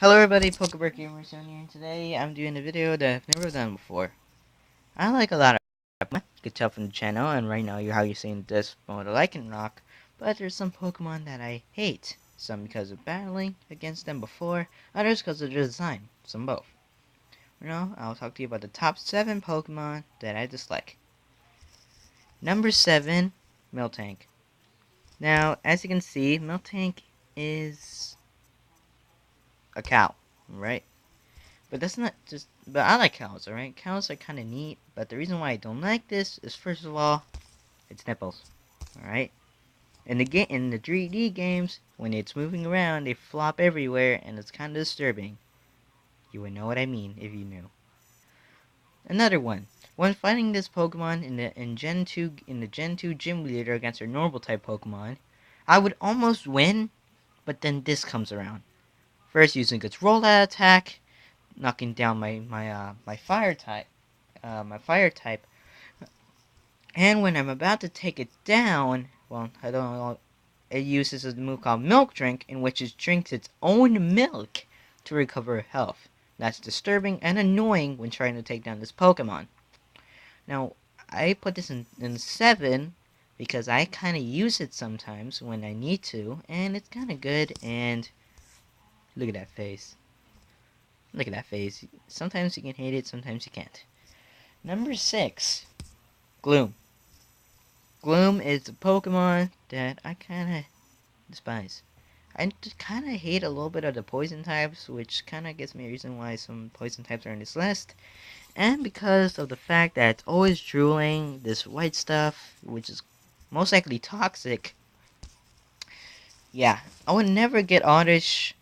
Hello everybody, Pokebird Gamers here, and today I'm doing a video that I've never done before. I like a lot of Pokemon, you can tell from the channel, and right now you're seeing this mode of Lycanroc, but there's some Pokemon that I hate. Some because of battling against them before, others because of their design, some both. I'll talk to you about the top 7 Pokemon that I dislike. Number 7, Miltank. Now, as you can see, Miltank is a cow, right? But that's not just. But I like cows, alright? Cows are kind of neat, but the reason why I don't like this is first of all, its nipples, alright? In the 3D games, when it's moving around, they flop everywhere, and it's kind of disturbing. You would know what I mean if you knew. Another one. When fighting this Pokemon in the Gen 2 Gym Leader against our normal type Pokemon, I would almost win, but then this comes around. First using its rollout attack, knocking down my fire type, and when I'm about to take it down, well, I don't know, it uses a move called Milk Drink, in which it drinks its own milk to recover health. That's disturbing and annoying when trying to take down this Pokemon. Now, I put this in 7 because I kind of use it sometimes when I need to, and it's kind of good, and look at that face. Look at that face. Sometimes you can hate it, sometimes you can't. Number 6, Gloom. Gloom is a Pokemon that I kind of despise. I kind of hate a little bit of the poison types, which kind of gives me a reason why some poison types are in this list. And because of the fact that it's always drooling this white stuff, which is most likely toxic. Yeah, I would never get Oddish,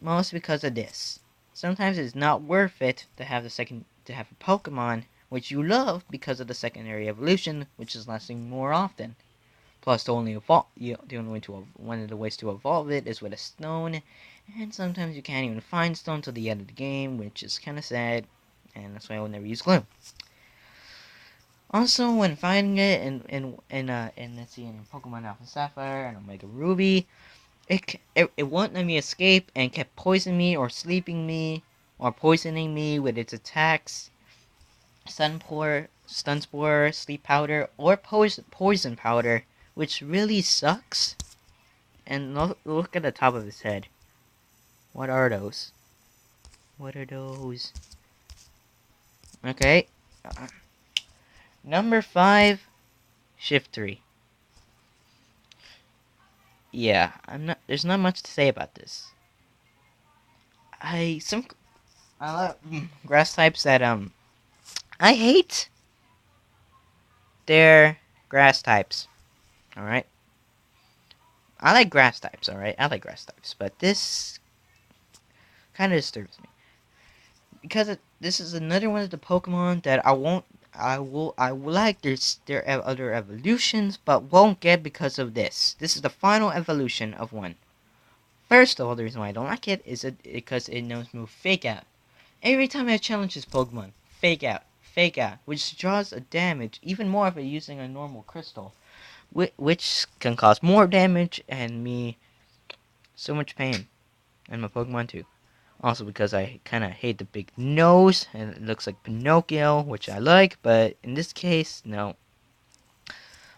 most because of this. Sometimes it's not worth it to have a Pokemon which you love because of the secondary evolution, which is lasting more often. Plus, one of the ways to evolve it is with a stone, and sometimes you can't even find stone till the end of the game, which is kind of sad, and that's why I will never use Gloom. Also, when finding it in Pokemon Alpha Sapphire and Omega Ruby, it won't let me escape and kept poisoning me or sleeping me or poisoning me with its attacks, stun spore, sleep powder, or poison powder, which really sucks. And look at the top of his head. What are those? What are those? Okay. Number 5, Shiftry. Yeah, there's not much to say about this. I love grass types that I hate their grass types. Alright? I like grass types, alright? I like grass types, but this kind of disturbs me. Because this is another one of the Pokemon that I will like their other evolutions, but won't get because of this. This is the final evolution of one. First of all, the reason why I don't like it is because it knows move Fake Out. Every time I challenge this Pokemon, Fake Out, which draws a damage even more if I'm using a normal crystal, which can cause more damage and me so much pain, and my Pokemon too. Also because I kind of hate the big nose, and it looks like Pinocchio, which I like, but in this case, no.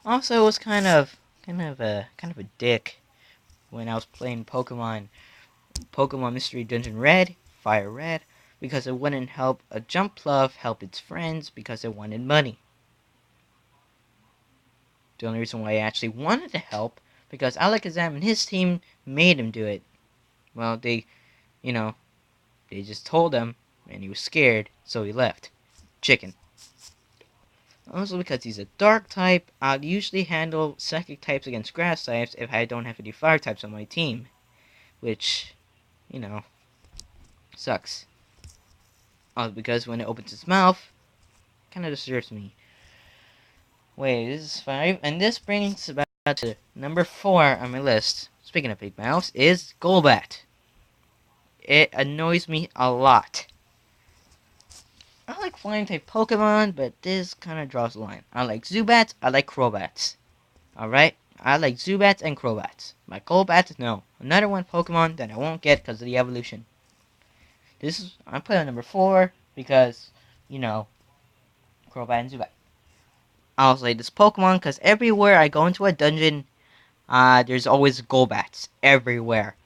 Also, it was kind of a dick when I was playing Pokemon Mystery Dungeon Red, Fire Red, because it wouldn't help a Jumpluff help its friends because it wanted money. The only reason why I actually wanted to help, because Alakazam and his team made him do it. Well, you know, they just told him, and he was scared, so he left. Chicken. Also because he's a dark type, I'll usually handle psychic types against grass types if I don't have any fire types on my team. Which, you know, sucks. Also because when it opens its mouth, kinda disturbs me. Wait, this is 5, and this brings about to number 4 on my list. Speaking of big mouths, is Golbat. It annoys me a lot. I like flying type Pokemon, but this kind of draws the line. I like Zubats, I like Crobats. Alright? I like Zubats and Crobats. My Golbat, no. Another one Pokemon that I won't get because of the evolution. I put it on number 4 because, you know, Crobat and Zubat. I'll say this Pokemon because everywhere I go into a dungeon, there's always Golbats everywhere.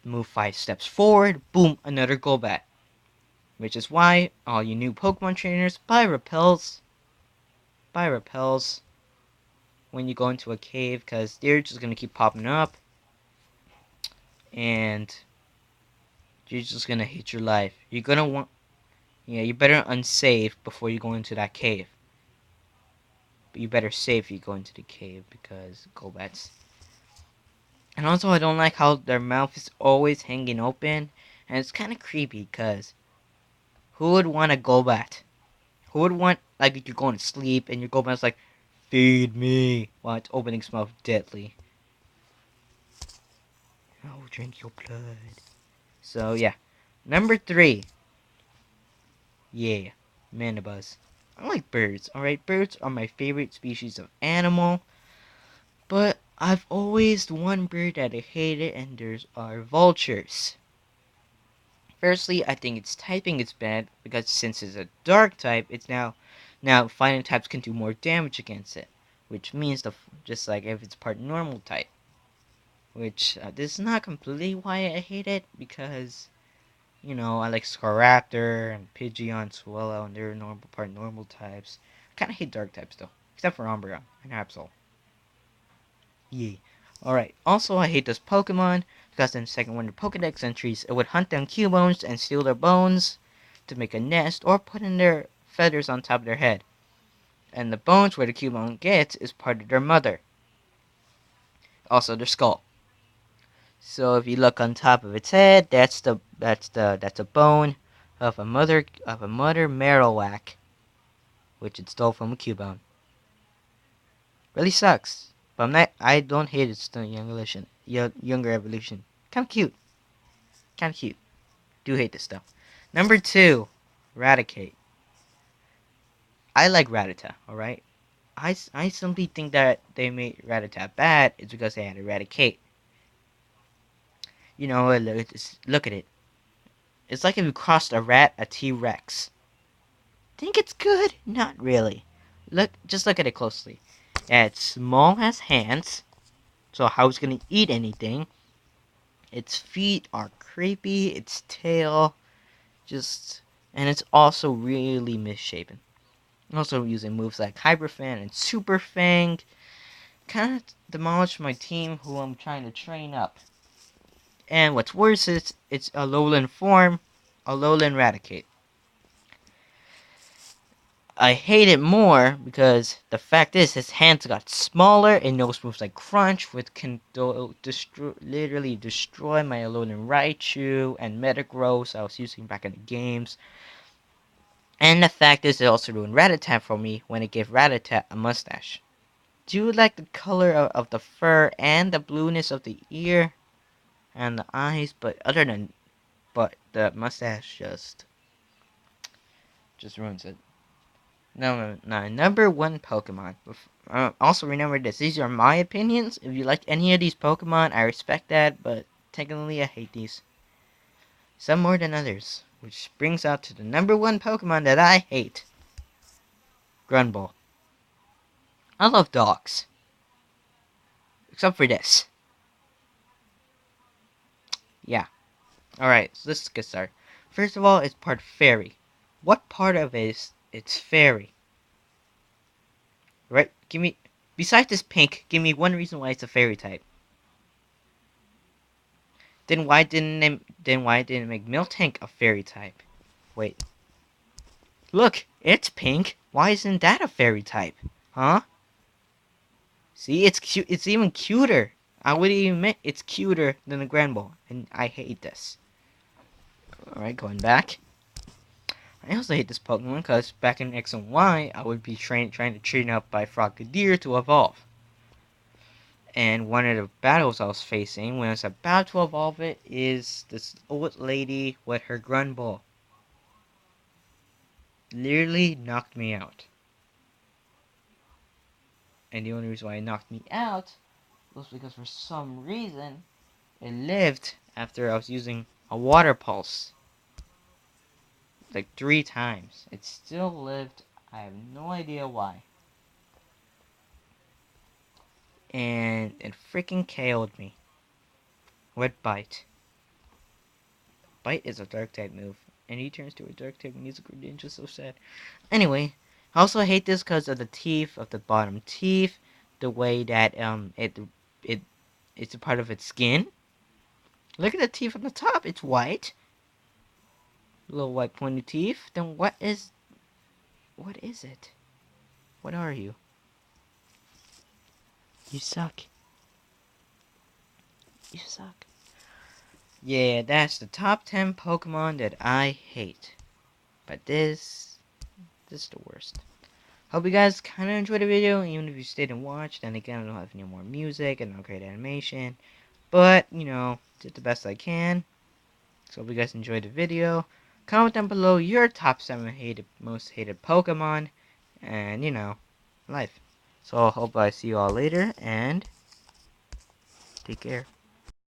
Move 5 steps forward, boom, another Golbat. Which is why all you new Pokemon trainers buy repels. When you go into a cave because they're just gonna keep popping up, and you're just gonna hate your life. You're gonna want, you better unsave before you go into that cave. But you better save if you go into the cave because Golbats. And also, I don't like how their mouth is always hanging open, and it's kind of creepy because who would want a Golbat? Who would want, like, you're going to sleep and your Golbat's like, feed me, while it's opening its mouth deadly. Oh, drink your blood. So, yeah. Number 3. Yeah, Mandibuzz. I like birds, alright? Birds are my favorite species of animal. But I've always one bird that I hated, and those are vultures. Firstly, I think its typing is bad, because since it's a dark type, it's now fighting types can do more damage against it. Which means, just like if it's part normal type. Which, this is not completely why I hate it, because I like Scaraptor and Pidgeon, Swellow, and they're part normal types. I kind of hate dark types though, except for Umbreon and Absol. Yeah. Alright, also I hate this Pokemon, because in second Wonder Pokedex entries, it would hunt down Cubones and steal their bones to make a nest, or put in their feathers on top of their head. And the bones where the Cubone gets is part of their mother. Also their skull. So if you look on top of its head, that's a bone of a mother Marowak, which it stole from a Cubone. Really sucks, but I don't hate its younger evolution. Kind of cute. Do hate this stuff. Number 2, Raticate. I like Rattata. All right. I simply think that they made Rattata bad is because they had Eradicate. Look at it. It's like if you crossed a rat, a T-Rex. Think it's good? Not really. Just look at it closely. It's small, has hands, so how it's gonna eat anything? Its feet are creepy. Its tail, and it's also really misshapen. Also using moves like Hyper Fan and Super Fang, kind of demolish my team who I'm trying to train up. And what's worse is it's a Alolan form, Alolan Raticate. I hate it more because the fact is his hands got smaller and knows moves like Crunch, which can literally destroy my Alolan Raichu and Metagross I was using back in the games. And the fact is it also ruined Rattata for me when it gave Rattata a mustache. Do you like the color of the fur and the blueness of the ear and the eyes? But the mustache just ruins it. No, number 1 Pokemon. Also remember this, these are my opinions. If you like any of these Pokemon, I respect that, but technically I hate these. Some more than others. Which brings out to the number 1 Pokemon that I hate. Grunbull. I love dogs. Except for this. Yeah. Alright, so let's get started. First of all, it's part fairy. What part of it is it's fairy? Right? Besides this pink, give me one reason why it's a fairy type. Then why didn't it make Miltank a fairy type? Wait. Look, it's pink. Why isn't that a fairy type? Huh? See, it's cute. It's even cuter. I would even admit it's cuter than the Granbull, and I hate this. Alright, going back. I also hate this Pokemon because back in X and Y, I would be trying to train up by Frogadier to evolve. And one of the battles I was facing when I was about to evolve it is this old lady with her Grunbull. Literally knocked me out. And the only reason why it knocked me out was because for some reason it lived after I was using a water pulse. like 3 times. It still lived. I have no idea why. And it freaking KO'd me. With Bite. Bite is a dark type move. And he turns to a dark type musical ninja, so sad. Anyway, I also hate this because of the teeth of the bottom teeth. The way that it's a part of its skin. Look at the teeth on the top. It's white. Little white pointy teeth. Then what is it? What are you? You suck. You suck. Yeah, that's the top 10 Pokemon that I hate. But this is the worst. Hope you guys kind of enjoyed the video, even if you stayed and watched. And again, I don't have any more music and no great animation. But, you know, did the best I can. So hope you guys enjoyed the video. Comment down below your top 7 most hated Pokemon. And, you know, life. So I hope I see you all later, and take care.